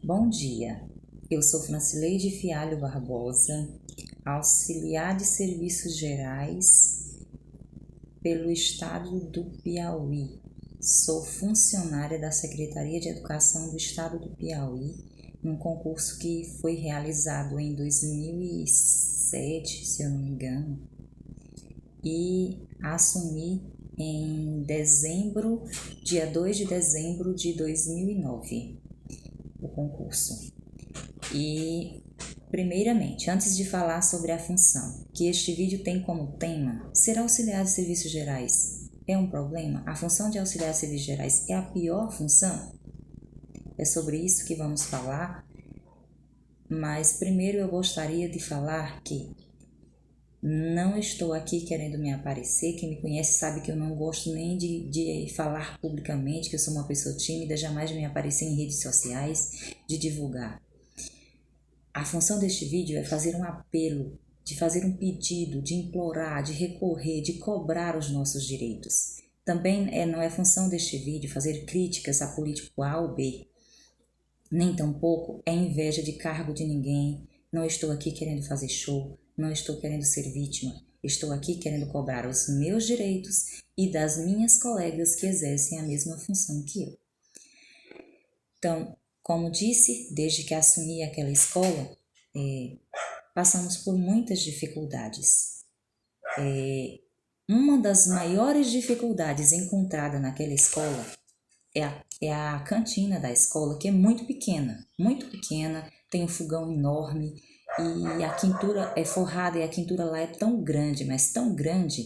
Bom dia, eu sou Francileide Fialho Barbosa, auxiliar de serviços gerais pelo estado do Piauí. Sou funcionária da Secretaria de Educação do estado do Piauí, num concurso que foi realizado em 2007, se eu não me engano, e assumi em dezembro, dia 2 de dezembro de 2009, o concurso. E, primeiramente, antes de falar sobre a função, que este vídeo tem como tema ser auxiliar de serviços gerais, é um problema? A função de auxiliar de serviços gerais é a pior função? É sobre isso que vamos falar, mas primeiro eu gostaria de falar que não estou aqui querendo me aparecer. Quem me conhece sabe que eu não gosto nem de falar publicamente, que eu sou uma pessoa tímida, jamais me aparecer em redes sociais, de divulgar. A função deste vídeo é fazer um apelo, de fazer um pedido, de implorar, de recorrer, de cobrar os nossos direitos. Também não é função deste vídeo fazer críticas a político A ou B, nem tampouco é inveja de cargo de ninguém. Não estou aqui querendo fazer show, não estou querendo ser vítima, estou aqui querendo cobrar os meus direitos e das minhas colegas que exercem a mesma função que eu. Então, como disse, desde que assumi aquela escola, passamos por muitas dificuldades. Uma das maiores dificuldades encontrada naquela escola é a cantina da escola, que é muito pequena, tem um fogão enorme e a quintura é forrada e a quintura lá é tão grande, mas tão grande,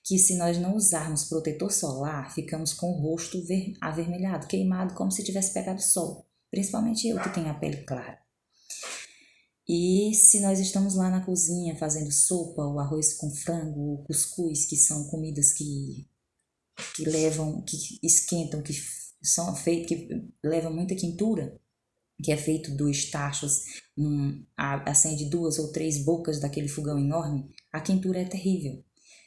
que se nós não usarmos protetor solar, ficamos com o rosto avermelhado, queimado, como se tivesse pegado sol, principalmente eu que tenho a pele clara. E se nós estamos lá na cozinha fazendo sopa, o arroz com frango, o cuscuz, que são comidas que levam, que esquentam, que são feitos, que levam muita quintura, que é feito dos tachos, acende 2 ou 3 bocas daquele fogão enorme, a quintura é terrível.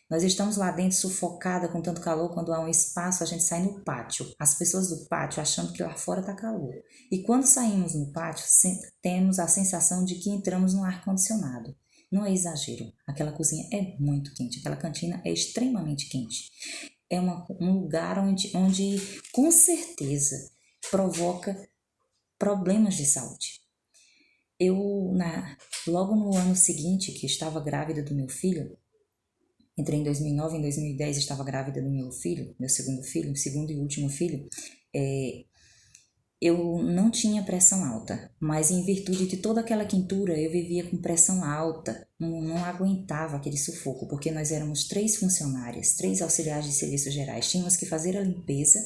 Nós estamos lá dentro sufocada com tanto calor, quando há um espaço a gente sai no pátio. As pessoas do pátio achando que lá fora está calor. E quando saímos no pátio, temos a sensação de que entramos num ar-condicionado. Não é exagero, aquela cozinha é muito quente, aquela cantina é extremamente quente. É um lugar onde com certeza provoca problemas de saúde. Logo no ano seguinte, que estava grávida do meu filho, entrei em 2009, em 2010 estava grávida do meu filho, meu segundo filho, segundo e último filho, eu não tinha pressão alta, mas em virtude de toda aquela quintura eu vivia com pressão alta, não aguentava aquele sufoco, porque nós éramos 3 funcionárias, 3 auxiliares de serviços gerais, tínhamos que fazer a limpeza,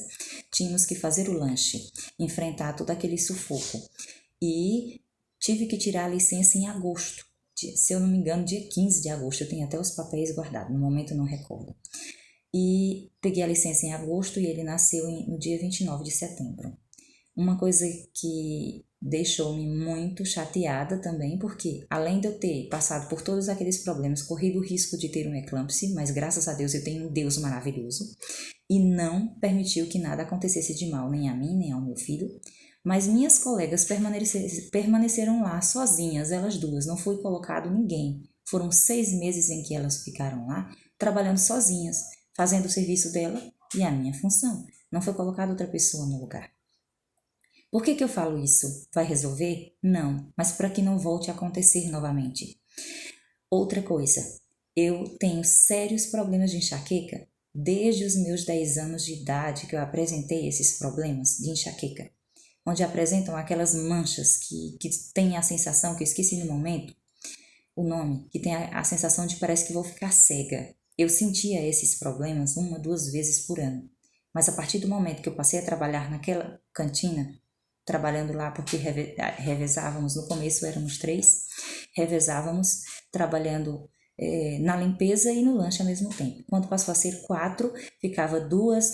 tínhamos que fazer o lanche, enfrentar todo aquele sufoco. E tive que tirar a licença em agosto, se eu não me engano, dia 15 de agosto, eu tenho até os papéis guardados, no momento eu não recordo. E peguei a licença em agosto e ele nasceu no dia 29 de setembro. Uma coisa que deixou-me muito chateada também, porque além de eu ter passado por todos aqueles problemas, corrido o risco de ter um eclâmpsia, mas graças a Deus eu tenho um Deus maravilhoso, e não permitiu que nada acontecesse de mal, nem a mim, nem ao meu filho, mas minhas colegas permaneceram lá sozinhas, elas duas, não foi colocado ninguém. Foram 6 meses em que elas ficaram lá, trabalhando sozinhas, fazendo o serviço dela e a minha função. Não foi colocada outra pessoa no lugar. Por que eu falo isso? Vai resolver? Não, mas para que não volte a acontecer novamente. Outra coisa, eu tenho sérios problemas de enxaqueca desde os meus 10 anos de idade que eu apresentei esses problemas de enxaqueca, onde apresentam aquelas manchas que tem a sensação, que eu esqueci no momento o nome, que tem a sensação de parece que vou ficar cega. Eu sentia esses problemas 1, 2 vezes por ano, mas a partir do momento que eu passei a trabalhar naquela cantina, trabalhando lá porque revezávamos, no começo éramos 3, revezávamos trabalhando na limpeza e no lanche ao mesmo tempo. Quando passou a ser 4, ficava duas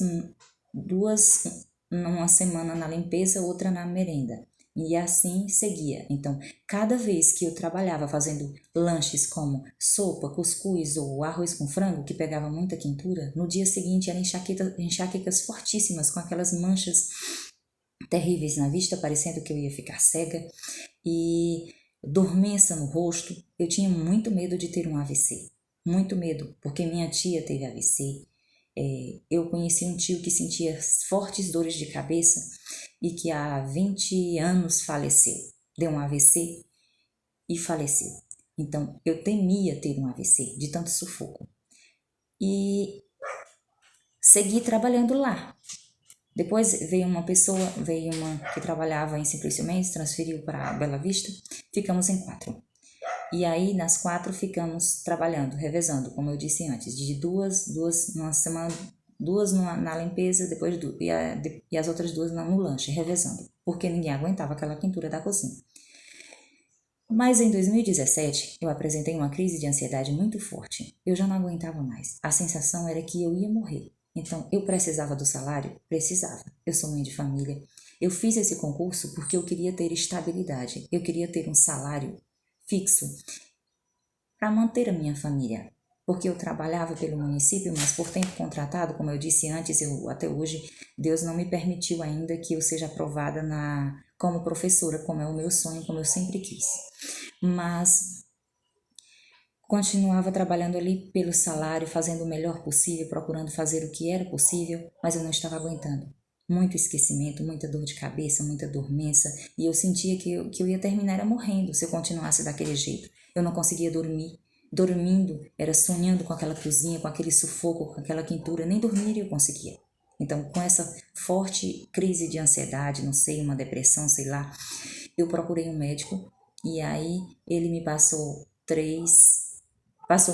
numa semana na limpeza, outra na merenda. E assim seguia. Então, cada vez que eu trabalhava fazendo lanches como sopa, cuscuz ou arroz com frango, que pegava muita quintura, no dia seguinte eram enxaquecas fortíssimas, com aquelas manchas terríveis na vista, parecendo que eu ia ficar cega, e dormência no rosto. Eu tinha muito medo de ter um AVC, muito medo, porque minha tia teve AVC. Eu conheci um tio que sentia fortes dores de cabeça e que há 20 anos faleceu, deu um AVC e faleceu. Então, eu temia ter um AVC, de tanto sufoco. E segui trabalhando lá. Depois veio uma que trabalhava em Simplício Mendes, transferiu para Bela Vista, ficamos em 4. E aí, nas 4, ficamos trabalhando, revezando, como eu disse antes, de duas numa semana, 2 na limpeza, depois e as outras 2 no lanche, revezando, porque ninguém aguentava aquela quentura da cozinha. Mas em 2017, eu apresentei uma crise de ansiedade muito forte. Eu já não aguentava mais. A sensação era que eu ia morrer. Então, eu precisava do salário? Precisava. Eu sou mãe de família. Eu fiz esse concurso porque eu queria ter estabilidade. Eu queria ter um salário fixo para manter a minha família. Porque eu trabalhava pelo município, mas por tempo contratado, como eu disse antes, até hoje, Deus não me permitiu ainda que eu seja aprovada como professora, como é o meu sonho, como eu sempre quis. Mas continuava trabalhando ali pelo salário, fazendo o melhor possível, procurando fazer o que era possível, mas eu não estava aguentando. Muito esquecimento, muita dor de cabeça, muita dormência, e eu sentia que eu ia terminar morrendo se eu continuasse daquele jeito. Eu não conseguia dormir. Dormindo, era sonhando com aquela cozinha, com aquele sufoco, com aquela quentura, nem dormir eu conseguia. Então, com essa forte crise de ansiedade, não sei, uma depressão, sei lá, eu procurei um médico e aí ele me passou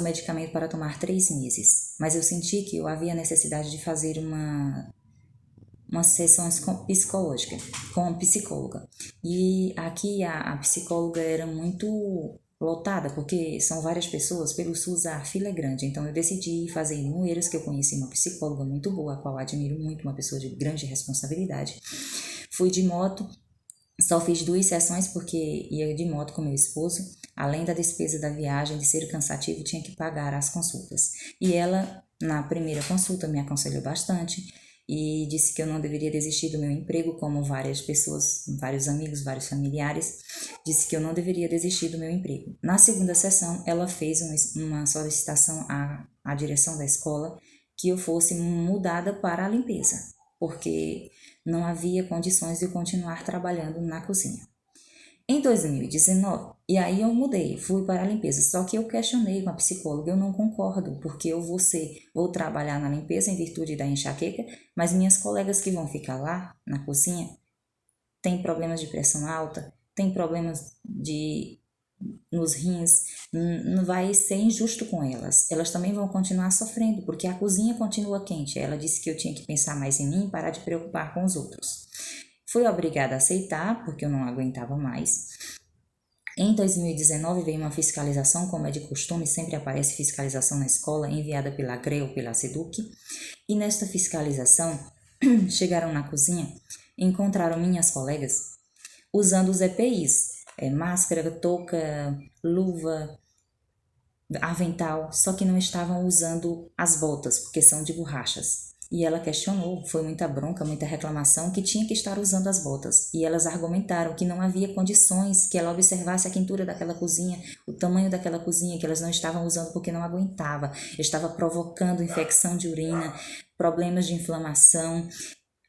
medicamento para tomar 3 meses. Mas eu senti que eu havia necessidade de fazer uma sessão psicológica, com psicóloga. E aqui a psicóloga era muito lotada, porque são várias pessoas, pelo SUS a fila é grande, então eu decidi fazer em Oeiras, que eu conheci uma psicóloga muito boa, a qual admiro muito, uma pessoa de grande responsabilidade. Fui de moto, só fiz 2 sessões porque ia de moto com meu esposo, além da despesa da viagem, de ser cansativo, tinha que pagar as consultas. E ela, na primeira consulta, me aconselhou bastante, e disse que eu não deveria desistir do meu emprego, como várias pessoas, vários amigos, vários familiares, disse que eu não deveria desistir do meu emprego. Na segunda sessão, ela fez uma solicitação à direção da escola que eu fosse mudada para a limpeza, porque não havia condições de eu continuar trabalhando na cozinha. Em 2019, e aí eu mudei, fui para a limpeza, só que eu questionei com a psicóloga, eu não concordo, porque eu vou trabalhar na limpeza em virtude da enxaqueca, mas minhas colegas que vão ficar lá na cozinha têm problemas de pressão alta, têm problemas nos rins, não vai ser injusto com elas. Elas também vão continuar sofrendo, porque a cozinha continua quente. Ela disse que eu tinha que pensar mais em mim e parar de preocupar com os outros. Fui obrigada a aceitar, porque eu não aguentava mais. Em 2019 veio uma fiscalização, como é de costume, sempre aparece fiscalização na escola, enviada pela GRE ou pela SEDUC. E nesta fiscalização, chegaram na cozinha, encontraram minhas colegas usando os EPIs, máscara, touca, luva, avental, só que não estavam usando as botas, porque são de borrachas. E ela questionou, foi muita bronca, muita reclamação, que tinha que estar usando as botas. E elas argumentaram que não havia condições que ela observasse a quentura daquela cozinha, o tamanho daquela cozinha, que elas não estavam usando porque não aguentava. Estava provocando infecção de urina, problemas de inflamação,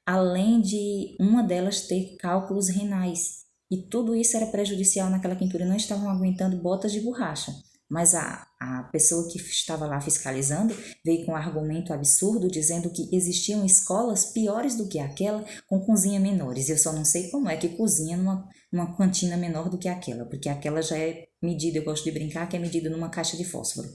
além de uma delas ter cálculos renais. E tudo isso era prejudicial naquela quentura, não estavam aguentando botas de borracha. Mas a pessoa que estava lá fiscalizando veio com um argumento absurdo, dizendo que existiam escolas piores do que aquela, com cozinha menores. Eu só não sei como é que cozinha numa cantina menor do que aquela, porque aquela já é medida, eu gosto de brincar, que é medida numa caixa de fósforo.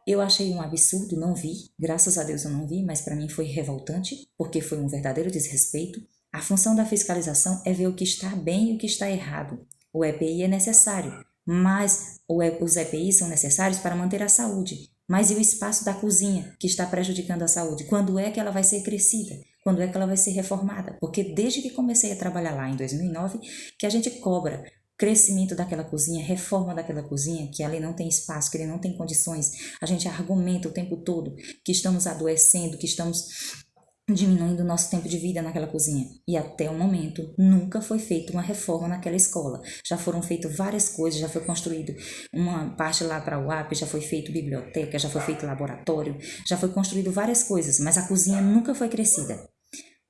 Eu achei um absurdo, não vi, graças a Deus eu não vi, mas para mim foi revoltante, porque foi um verdadeiro desrespeito. A função da fiscalização é ver o que está bem e o que está errado. O EPI é necessário, mas os EPIs são necessários para manter a saúde. Mas e o espaço da cozinha, que está prejudicando a saúde? Quando é que ela vai ser crescida? Quando é que ela vai ser reformada? Porque desde que comecei a trabalhar lá em 2009, que a gente cobra crescimento daquela cozinha, reforma daquela cozinha, que ali não tem espaço, que ele não tem condições. A gente argumenta o tempo todo que estamos adoecendo, que estamos diminuindo o nosso tempo de vida naquela cozinha. E até o momento nunca foi feita uma reforma naquela escola. Já foram feitas várias coisas, já foi construído uma parte lá para o UAP, já foi feito biblioteca, já foi feito laboratório, já foi construído várias coisas, mas a cozinha nunca foi crescida.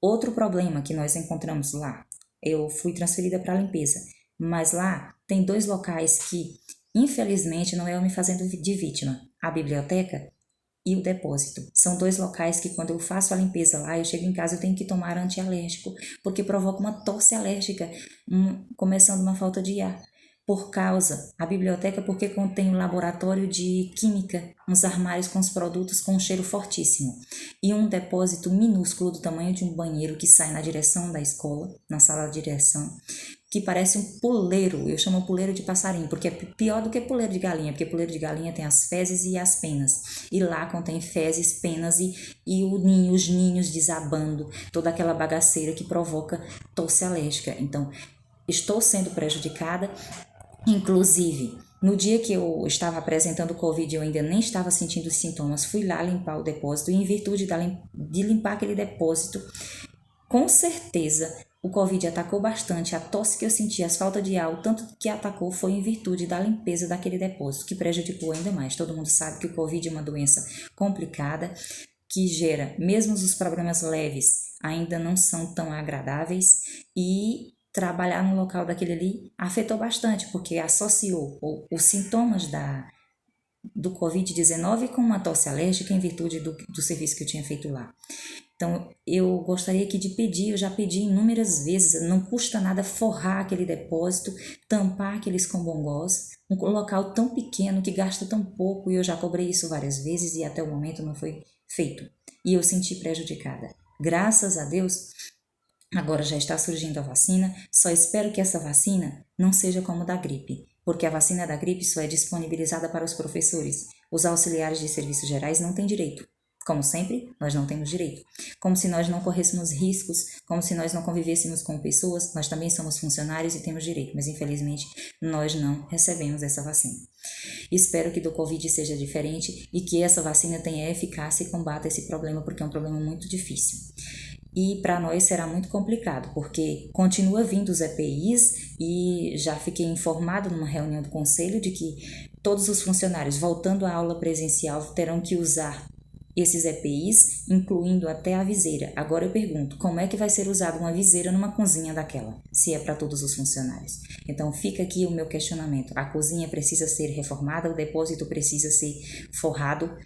Outro problema que nós encontramos lá, eu fui transferida para a limpeza, mas lá tem 2 locais que, infelizmente, não é eu me fazendo de vítima. A biblioteca e o depósito. São 2 locais que quando eu faço a limpeza lá, eu chego em casa, eu tenho que tomar antialérgico, porque provoca uma tosse alérgica, começando uma falta de ar. Por causa, a biblioteca porque contém um laboratório de química, uns armários com os produtos com um cheiro fortíssimo, e um depósito minúsculo do tamanho de um banheiro que sai na direção da escola, na sala de direção, que parece um puleiro, eu chamo puleiro de passarinho, porque é pior do que puleiro de galinha, porque puleiro de galinha tem as fezes e as penas, e lá contém fezes, penas e os ninhos desabando, toda aquela bagaceira que provoca tosse alérgica. Então, estou sendo prejudicada, inclusive, no dia que eu estava apresentando o Covid, eu ainda nem estava sentindo os sintomas, fui lá limpar o depósito, e em virtude de limpar aquele depósito, com certeza o Covid atacou bastante, a tosse que eu senti, as faltas de ar, o tanto que atacou foi em virtude da limpeza daquele depósito, que prejudicou ainda mais. Todo mundo sabe que o Covid é uma doença complicada, que gera, mesmo os problemas leves, ainda não são tão agradáveis, e trabalhar no local daquele ali afetou bastante, porque associou os sintomas do Covid-19 com uma tosse alérgica em virtude do serviço que eu tinha feito lá. Então, eu gostaria aqui de pedir, eu já pedi inúmeras vezes, não custa nada forrar aquele depósito, tampar aqueles combongós, um local tão pequeno que gasta tão pouco, e eu já cobrei isso várias vezes e até o momento não foi feito. E eu senti prejudicada. Graças a Deus, agora já está surgindo a vacina, só espero que essa vacina não seja como da gripe, porque a vacina da gripe só é disponibilizada para os professores. Os auxiliares de serviços gerais não têm direito. Como sempre, nós não temos direito. Como se nós não corrêssemos riscos, como se nós não convivêssemos com pessoas, nós também somos funcionários e temos direito, mas infelizmente nós não recebemos essa vacina. Espero que do Covid seja diferente e que essa vacina tenha eficácia e combata esse problema, porque é um problema muito difícil. E para nós será muito complicado, porque continua vindo os EPIs e já fiquei informado numa reunião do conselho de que todos os funcionários, voltando à aula presencial, terão que usar esses EPIs, incluindo até a viseira. Agora eu pergunto, como é que vai ser usada uma viseira numa cozinha daquela, se é para todos os funcionários? Então fica aqui o meu questionamento. A cozinha precisa ser reformada, o depósito precisa ser forrado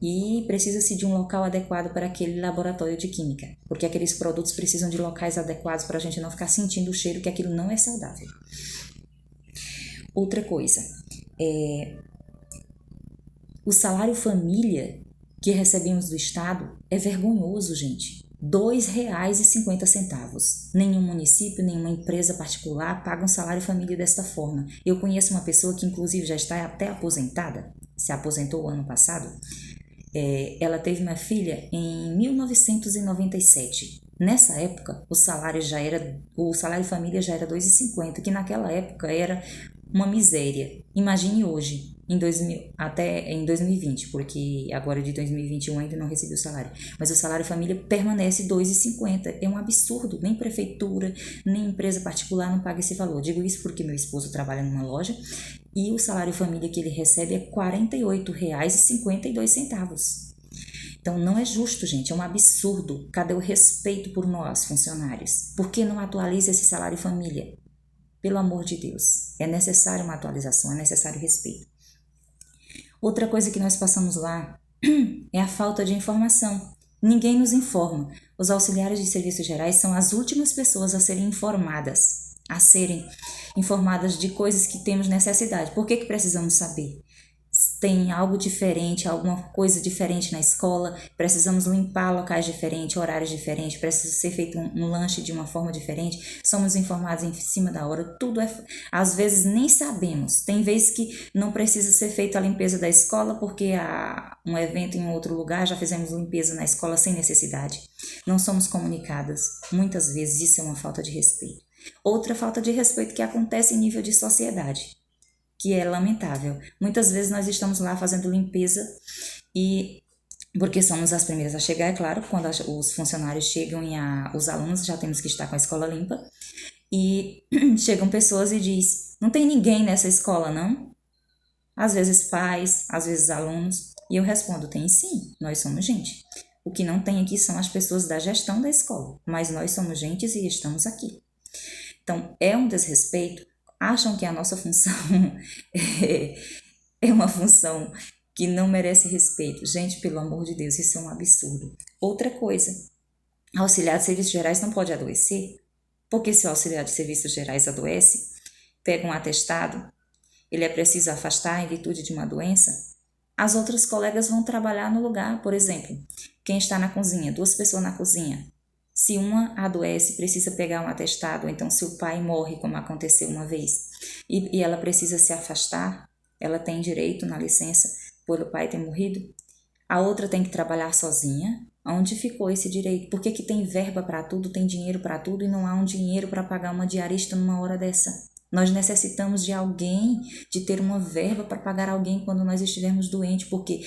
e precisa-se de um local adequado para aquele laboratório de química, porque aqueles produtos precisam de locais adequados para a gente não ficar sentindo o cheiro, que aquilo não é saudável. Outra coisa, o salário família que recebemos do Estado é vergonhoso, gente. R$ 2,50. Nenhum município, nenhuma empresa particular paga um salário família desta forma. Eu conheço uma pessoa que inclusive já está até aposentada, se aposentou o ano passado. Ela teve uma filha em 1997. Nessa época, o salário família já era R$ 2,50, que naquela época era uma miséria. Imagine hoje, até em 2020, porque agora de 2021 ainda não recebi o salário. Mas o salário família permanece R$ 2,50. É um absurdo. Nem prefeitura, nem empresa particular não paga esse valor. Digo isso porque meu esposo trabalha numa loja e o salário família que ele recebe é R$ 48,52. Então não é justo, gente, é um absurdo. Cadê o respeito por nós, funcionários? Por que não atualiza esse salário família? Pelo amor de Deus, é necessário uma atualização, é necessário respeito. Outra coisa que nós passamos lá é a falta de informação. Ninguém nos informa. Os auxiliares de serviços gerais são as últimas pessoas a serem informadas de coisas que temos necessidade. Por que precisamos saber? Tem algo diferente, alguma coisa diferente na escola, precisamos limpar locais diferentes, horários diferentes, precisa ser feito um lanche de uma forma diferente, somos informados em cima da hora, às vezes nem sabemos, tem vezes que não precisa ser feita a limpeza da escola porque há um evento em outro lugar, já fizemos limpeza na escola sem necessidade, não somos comunicadas, muitas vezes isso é uma falta de respeito. Outra falta de respeito que acontece em nível de sociedade, que é lamentável. Muitas vezes nós estamos lá fazendo limpeza e porque somos as primeiras a chegar, é claro, quando os funcionários chegam e os alunos já temos que estar com a escola limpa, e chegam pessoas e diz, não tem ninguém nessa escola, não? Às vezes pais, às vezes alunos, e eu respondo, tem sim, nós somos gente. O que não tem aqui são as pessoas da gestão da escola, mas nós somos gente e estamos aqui. Então, é um desrespeito. Acham que a nossa função é uma função que não merece respeito. Gente, pelo amor de Deus, isso é um absurdo. Outra coisa, auxiliar de serviços gerais não pode adoecer, porque se o auxiliar de serviços gerais adoece, pega um atestado, ele é preciso afastar em virtude de uma doença, as outras colegas vão trabalhar no lugar. Por exemplo, quem está na cozinha, 2 pessoas na cozinha, se uma adoece, precisa pegar um atestado, ou então se o pai morre, como aconteceu uma vez, e ela precisa se afastar, ela tem direito na licença por o pai ter morrido, a outra tem que trabalhar sozinha. Onde ficou esse direito? Por que tem verba para tudo, tem dinheiro para tudo e não há um dinheiro para pagar uma diarista numa hora dessa? Nós necessitamos de alguém, de ter uma verba para pagar alguém quando nós estivermos doentes, porque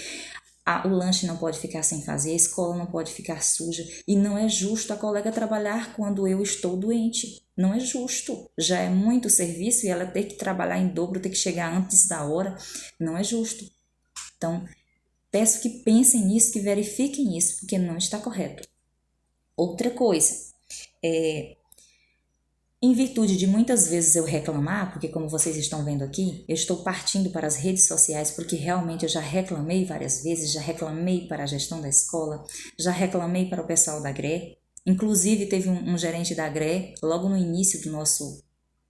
o lanche não pode ficar sem fazer, a escola não pode ficar suja, e não é justo a colega trabalhar quando eu estou doente. Não é justo. Já é muito serviço e ela ter que trabalhar em dobro, ter que chegar antes da hora. Não é justo. Então, peço que pensem nisso, que verifiquem isso, porque não está correto. Outra coisa, em virtude de muitas vezes eu reclamar, porque como vocês estão vendo aqui, eu estou partindo para as redes sociais porque realmente eu já reclamei várias vezes, já reclamei para a gestão da escola, já reclamei para o pessoal da GRE, inclusive teve um gerente da GRE, logo no início do nosso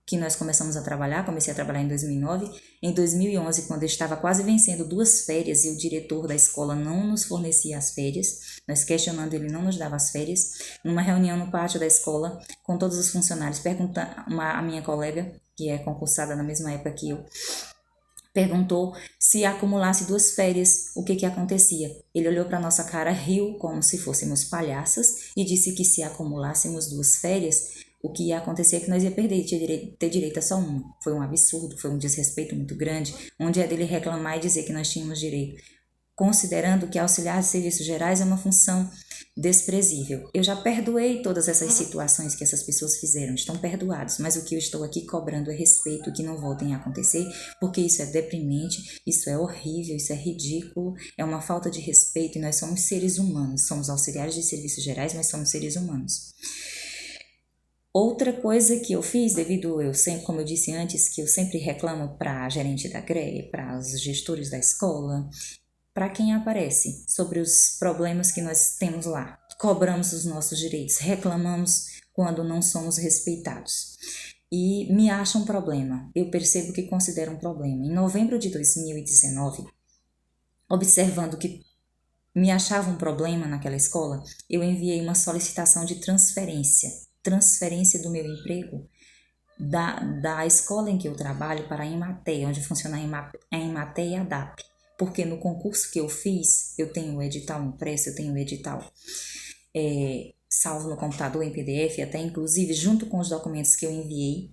que nós começamos a trabalhar, comecei a trabalhar em 2009, em 2011, quando eu estava quase vencendo 2 férias e o diretor da escola não nos fornecia as férias, nós questionando, ele não nos dava as férias, numa reunião no pátio da escola, com todos os funcionários, perguntando, a minha colega, que é concursada na mesma época que eu, perguntou se acumulasse 2 férias, o que acontecia. Ele olhou para nossa cara, riu como se fôssemos palhaças e disse que se acumulássemos 2 férias, o que ia acontecer é que nós ia perder e ter direito a só uma. Foi um absurdo, foi um desrespeito muito grande, onde é dele reclamar e dizer que nós tínhamos direito, considerando que auxiliar de serviços gerais é uma função desprezível. Eu já perdoei todas essas situações que essas pessoas fizeram, estão perdoados, mas o que eu estou aqui cobrando é respeito, que não voltem a acontecer, porque isso é deprimente, isso é horrível, isso é ridículo, é uma falta de respeito e nós somos seres humanos, somos auxiliares de serviços gerais, mas somos seres humanos. Outra coisa que eu fiz, devido eu sempre, como eu disse antes, que eu sempre reclamo para a gerente da GRE, para os gestores da escola, para quem aparece sobre os problemas que nós temos lá. Cobramos os nossos direitos, reclamamos quando não somos respeitados. E me acha um problema, eu percebo que considero um problema. Em novembro de 2019, observando que me achava um problema naquela escola, eu enviei uma solicitação de transferência do meu emprego da escola em que eu trabalho para a Emater, onde funciona a Emater e a DAP. Porque no concurso que eu fiz, eu tenho o edital impresso, eu tenho o edital salvo no computador em PDF, até inclusive junto com os documentos que eu enviei,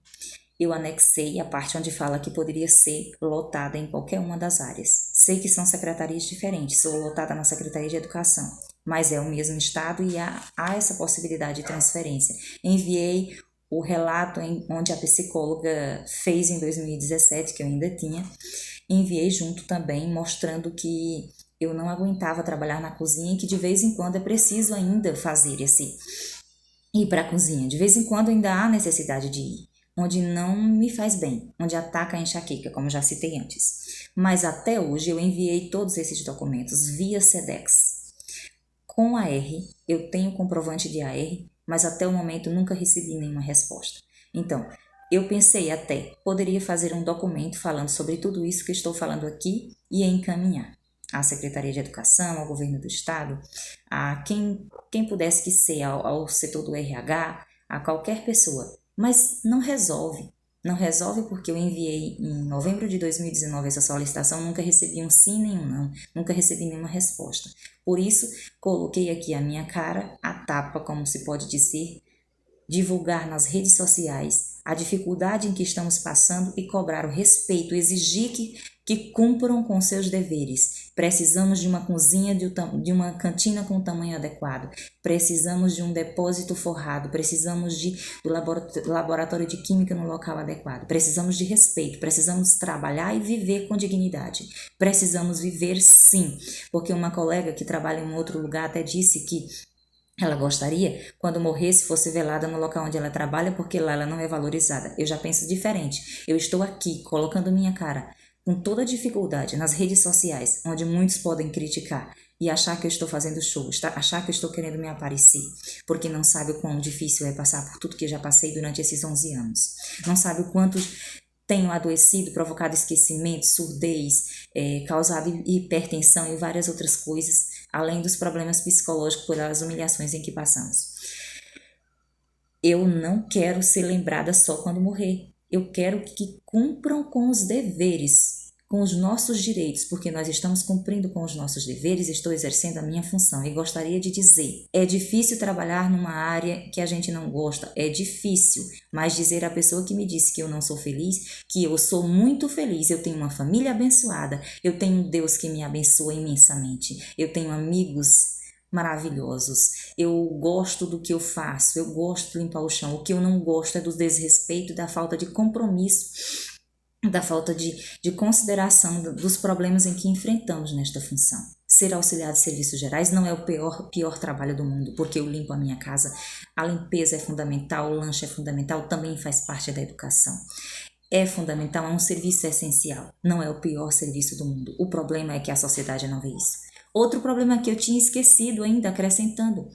eu anexei a parte onde fala que poderia ser lotada em qualquer uma das áreas. Sei que são secretarias diferentes, sou lotada na Secretaria de Educação, mas é o mesmo estado e há essa possibilidade de transferência. Enviei o relato onde a psicóloga fez em 2017, que eu ainda tinha, enviei junto também, mostrando que eu não aguentava trabalhar na cozinha e que de vez em quando é preciso ainda fazer ir para a cozinha. De vez em quando ainda há necessidade de ir, onde não me faz bem, onde ataca a enxaqueca, como já citei antes. Mas até hoje eu enviei todos esses documentos via SEDEX. Com AR, eu tenho comprovante de AR, mas até o momento nunca recebi nenhuma resposta. Então, eu pensei até, poderia fazer um documento falando sobre tudo isso que estou falando aqui e encaminhar à Secretaria de Educação, ao Governo do Estado, a quem pudesse que ser, ao setor do RH, a qualquer pessoa. Mas não resolve. Não resolve porque eu enviei em novembro de 2019 essa solicitação, nunca recebi um sim nem um não, nunca recebi nenhuma resposta. Por isso, coloquei aqui a minha cara, a tapa, como se pode dizer, divulgar nas redes sociais a dificuldade em que estamos passando e cobrar o respeito, exigir que cumpram com seus deveres. Precisamos de uma cozinha, de uma cantina com tamanho adequado. Precisamos de um depósito forrado. Precisamos do laboratório de química no local adequado. Precisamos de respeito. Precisamos trabalhar e viver com dignidade. Precisamos viver sim, porque uma colega que trabalha em um outro lugar até disse que ela gostaria, quando morresse, fosse velada no local onde ela trabalha, porque lá ela não é valorizada. Eu já penso diferente. Eu estou aqui, colocando minha cara, com toda a dificuldade, nas redes sociais, onde muitos podem criticar e achar que eu estou fazendo show, achar que eu estou querendo me aparecer, porque não sabe o quão difícil é passar por tudo que já passei durante esses 11 anos. Não sabe o quanto tenho adoecido, provocado esquecimento, surdez, causado hipertensão e várias outras coisas, além dos problemas psicológicos pelas humilhações em que passamos. Eu não quero ser lembrada só quando morrer. Eu quero que cumpram com os deveres, com os nossos direitos, porque nós estamos cumprindo com os nossos deveres, estou exercendo a minha função. E gostaria de dizer, é difícil trabalhar numa área que a gente não gosta, é difícil, mas dizer à pessoa que me disse que eu não sou feliz, que eu sou muito feliz, eu tenho uma família abençoada, eu tenho um Deus que me abençoa imensamente, eu tenho amigos maravilhosos, eu gosto do que eu faço, eu gosto de limpar o chão, o que eu não gosto é do desrespeito, da falta de compromisso, da falta de consideração dos problemas em que enfrentamos nesta função. Ser auxiliar de serviços gerais não é o pior trabalho do mundo, porque eu limpo a minha casa, a limpeza é fundamental, o lanche é fundamental, também faz parte da educação. É fundamental, é um serviço essencial, não é o pior serviço do mundo. O problema é que a sociedade não vê isso. Outro problema que eu tinha esquecido ainda, acrescentando,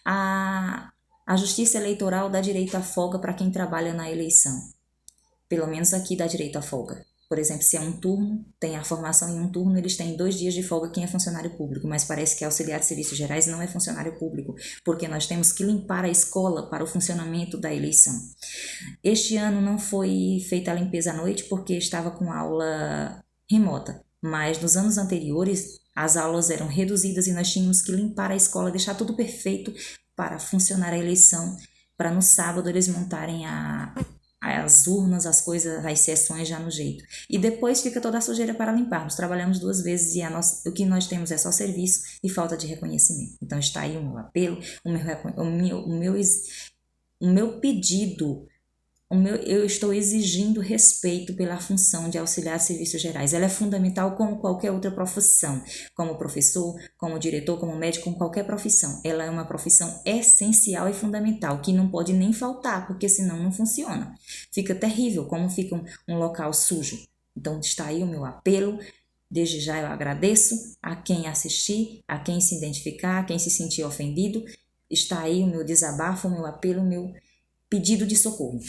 a Justiça Eleitoral dá direito à folga para quem trabalha na eleição. Pelo menos aqui dá direito à folga. Por exemplo, se é um turno, tem a formação em um turno, eles têm 2 dias de folga quem é funcionário público, mas parece que auxiliar de serviços gerais não é funcionário público, porque nós temos que limpar a escola para o funcionamento da eleição. Este ano não foi feita a limpeza à noite porque estava com aula remota, mas nos anos anteriores as aulas eram reduzidas e nós tínhamos que limpar a escola, deixar tudo perfeito para funcionar a eleição, para no sábado eles montarem as urnas, as coisas, as sessões já no jeito. E depois fica toda a sujeira para limpar. Nós trabalhamos 2 vezes e o que nós temos é só serviço e falta de reconhecimento. Então está aí o meu apelo, o meu pedido. Eu estou exigindo respeito pela função de auxiliar de serviços gerais. Ela é fundamental como qualquer outra profissão, como professor, como diretor, como médico, como qualquer profissão. Ela é uma profissão essencial e fundamental, que não pode nem faltar, porque senão não funciona. Fica terrível como fica um local sujo. Então está aí o meu apelo. Desde já eu agradeço a quem assistir, a quem se identificar, a quem se sentir ofendido. Está aí o meu desabafo, o meu apelo, o meu pedido de socorro.